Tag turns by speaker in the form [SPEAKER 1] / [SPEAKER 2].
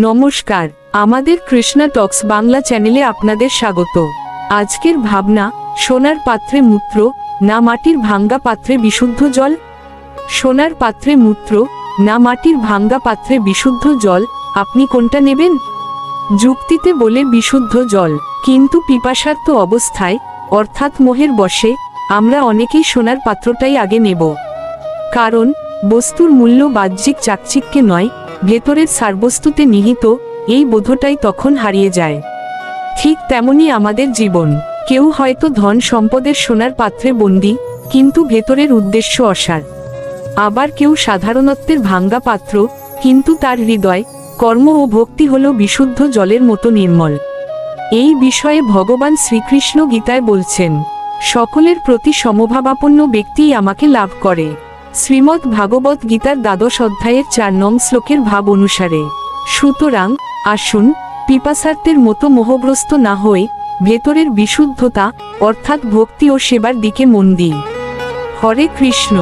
[SPEAKER 1] নমস্কার, আমাদের কৃষ্ণা টক্স বাংলা চ্যানেলে আপনাদের স্বাগত। আজকের ভাবনা, সোনার পাত্রে মূত্র না মাটির ভাঙ্গা পাত্রে বিশুদ্ধ জল। সোনার পাত্রে মূত্র না মাটির ভাঙ্গা পাত্রে বিশুদ্ধ জল, আপনি কোনটা নেবেন? যুক্তিতে বলে বিশুদ্ধ জল, কিন্তু পিপাসার্ত অবস্থায় অর্থাৎ মোহের বশে আমরা অনেকেই সোনার পাত্রটাই আগে নেব। কারণ বস্তুর মূল্য বাহ্যিক চাকচিক্যে নয়, ভেতরের সারবস্তুতে নিহিত, এই বোধটাই তখন হারিয়ে যায়। ঠিক তেমনি আমাদের জীবন, কেউ হয়তো ধন সম্পদের সোনার পাত্রে বন্দী, কিন্তু ভেতরের উদ্দেশ্য অসার। আবার কেউ সাধারণত্বের ভাঙ্গা পাত্র, কিন্তু তার হৃদয়, কর্ম ও ভক্তি হল বিশুদ্ধ জলের মতো নির্মল। এই বিষয়ে ভগবান শ্রীকৃষ্ণ গীতায় বলছেন, সকলের প্রতি সমভাবাপন্ন ব্যক্তিই আমাকে লাভ করে। শ্রীমদ্ ভাগবত গীতার 12 অধ্যায়ের 4 নং শ্লোকের ভাব অনুসারে। সুতরাং আসুন, পিপাসার্তের মতো মোহগ্রস্ত না হয়ে ভেতরের বিশুদ্ধতা অর্থাৎ ভক্তি ও সেবার দিকে মন দিই। হরে কৃষ্ণ।